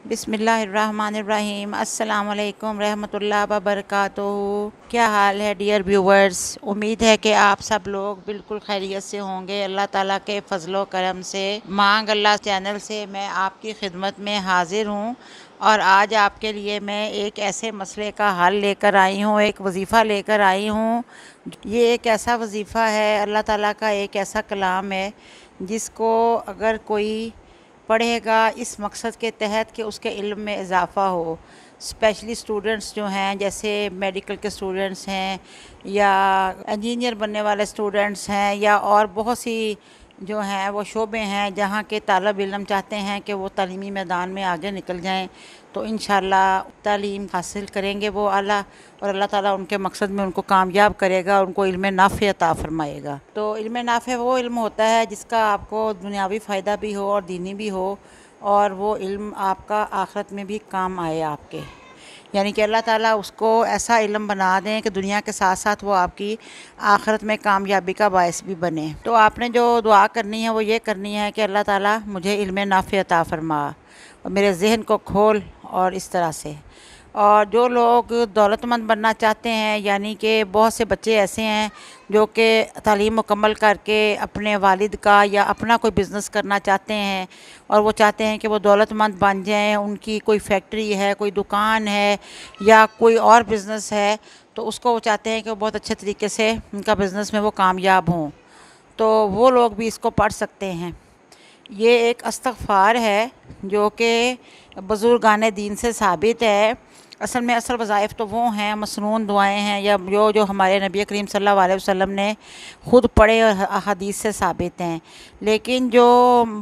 بسم اللہ الرحمن الرحیم۔ السلام علیکم رحمۃ اللہ وبرکاتہ۔ کیا حال ہے ڈیئر ویورز؟ امید ہے کہ آپ سب لوگ بالکل خیریت سے ہوں گے۔ اللہ تعالیٰ کے فضل و کرم سے مانگ اللہ چینل سے میں آپ کی خدمت میں حاضر ہوں، اور آج آپ کے لیے میں ایک ایسے مسئلے کا حل لے کر آئی ہوں، ایک وظیفہ لے کر آئی ہوں۔ یہ ایک ایسا وظیفہ ہے، اللہ تعالیٰ کا ایک ایسا کلام ہے جس کو اگر کوئی پڑھے گا اس مقصد کے تحت کہ اس کے علم میں اضافہ ہو، اسپیشلی اسٹوڈنٹس جو ہیں، جیسے میڈیکل کے اسٹوڈنٹس ہیں یا انجینئر بننے والے اسٹوڈنٹس ہیں، یا اور بہت سی جو ہیں وہ شعبے ہیں جہاں کے طالب علم چاہتے ہیں کہ وہ تعلیمی میدان میں آگے نکل جائیں، تو انشاءاللہ تعلیم حاصل کریں گے وہ اعلیٰ، اور اللہ تعالیٰ ان کے مقصد میں ان کو کامیاب کرے گا، ان کو علم نافع عطا فرمائے گا۔ تو علم نافع وہ علم ہوتا ہے جس کا آپ کو دنیاوی فائدہ بھی ہو اور دینی بھی ہو، اور وہ علم آپ کا آخرت میں بھی کام آئے آپ کے، یعنی کہ اللہ تعالیٰ اس کو ایسا علم بنا دیں کہ دنیا کے ساتھ ساتھ وہ آپ کی آخرت میں کامیابی کا باعث بھی بنے۔ تو آپ نے جو دعا کرنی ہے وہ یہ کرنی ہے کہ اللہ تعالیٰ مجھے علم نافع عطا فرما اور میرے ذہن کو کھول، اور اس طرح سے۔ اور جو لوگ دولت مند بننا چاہتے ہیں، یعنی کہ بہت سے بچے ایسے ہیں جو کہ تعلیم مکمل کر کے اپنے والد کا یا اپنا کوئی بزنس کرنا چاہتے ہیں، اور وہ چاہتے ہیں کہ وہ دولت مند بن جائیں، ان کی کوئی فیکٹری ہے، کوئی دکان ہے یا کوئی اور بزنس ہے، تو اس کو وہ چاہتے ہیں کہ وہ بہت اچھے طریقے سے ان کا بزنس میں وہ کامیاب ہوں، تو وہ لوگ بھی اس کو پڑھ سکتے ہیں۔ یہ ایک استغفار ہے جو کہ بزرگان دین سے ثابت ہے۔ اصل میں اصل وظائف تو وہ ہیں، مسنون دعائیں ہیں، یا جو ہمارے نبی کریم صلی اللہ علیہ وسلم نے خود پڑھے اور حدیث سے ثابت ہیں، لیکن جو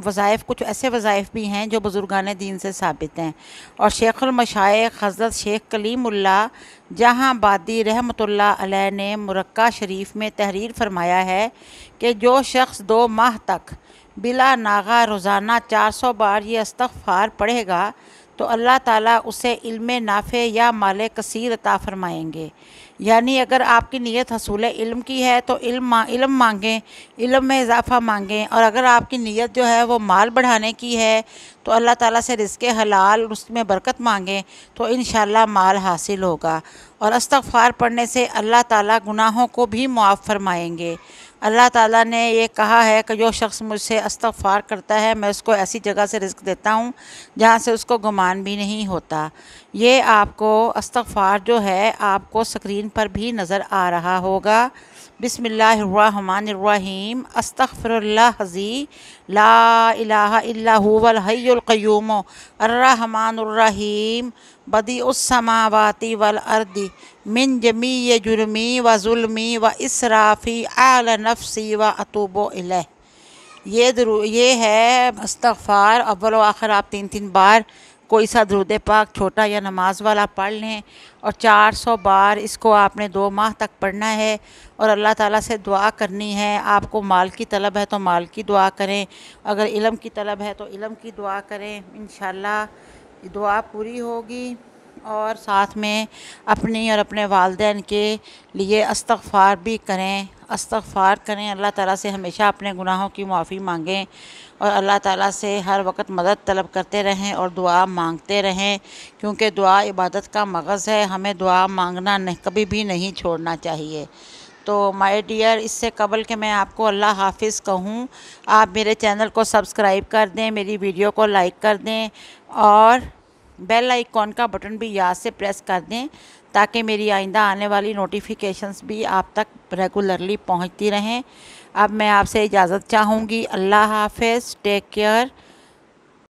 وظائف، کچھ ایسے وظائف بھی ہیں جو بزرگان دین سے ثابت ہیں۔ اور شیخ المشائخ حضرت شیخ کلیم اللہ جہاں بادی رحمۃ اللہ علیہ نے مرقع شریف میں تحریر فرمایا ہے کہ جو شخص 2 ماہ تک بلا ناغہ روزانہ 400 بار یہ استغفار پڑھے گا تو اللہ تعالیٰ اسے علم نافع یا مال کثیر عطا فرمائیں گے۔ یعنی اگر آپ کی نیت حصول علم کی ہے تو علم مانگیں، علم میں اضافہ مانگیں، اور اگر آپ کی نیت جو ہے وہ مال بڑھانے کی ہے تو اللہ تعالیٰ سے رزق حلال، اس میں برکت مانگیں، تو انشاءاللہ مال حاصل ہوگا۔ اور استغفار پڑھنے سے اللہ تعالیٰ گناہوں کو بھی معاف فرمائیں گے۔ اللہ تعالیٰ نے یہ کہا ہے کہ جو شخص مجھ سے استغفار کرتا ہے میں اس کو ایسی جگہ سے رزق دیتا ہوں جہاں سے اس کو گمان بھی نہیں ہوتا۔ یہ آپ کو استغفار جو ہے آپ کو اسکرین پر بھی نظر آ رہا ہوگا۔ بسم اللہ الرحمن الرحیم۔ استغفر اللہ الذی لا الہ الا هو الحی القیوم الرحمن الرحیم بدیع السماوات والارض من جمیع جرمی و ظلمی و اسرافی علی نفسی و اتوب الیہ۔ یہ ہے استغفار۔ اول و آخر آپ 3 بار کوئی سا درود پاک چھوٹا یا نماز والا پڑھ لیں، اور 400 بار اس کو آپ نے 2 ماہ تک پڑھنا ہے، اور اللہ تعالیٰ سے دعا کرنی ہے۔ آپ کو مال کی طلب ہے تو مال کی دعا کریں، اگر علم کی طلب ہے تو علم کی دعا کریں، انشاءاللہ دعا پوری ہوگی۔ اور ساتھ میں اپنی اور اپنے والدین کے لیے استغفار بھی کریں، استغفار کریں، اللہ تعالیٰ سے ہمیشہ اپنے گناہوں کی معافی مانگیں، اور اللہ تعالیٰ سے ہر وقت مدد طلب کرتے رہیں اور دعا مانگتے رہیں، کیونکہ دعا عبادت کا مغز ہے، ہمیں دعا مانگنا کبھی بھی نہیں چھوڑنا چاہیے۔ تو مائی ڈیئر، اس سے قبل کہ میں آپ کو اللہ حافظ کہوں، آپ میرے چینل کو سبسکرائب کر دیں، میری ویڈیو کو لائک کر دیں، اور بیل آئیکن کا بٹن بھی یاد سے پریس کر دیں تاکہ میری آئندہ آنے والی نوٹیفیکیشنز بھی آپ تک ریگولرلی پہنچتی رہیں۔ اب میں آپ سے اجازت چاہوں گی۔ اللہ حافظ، ٹیک کیئر۔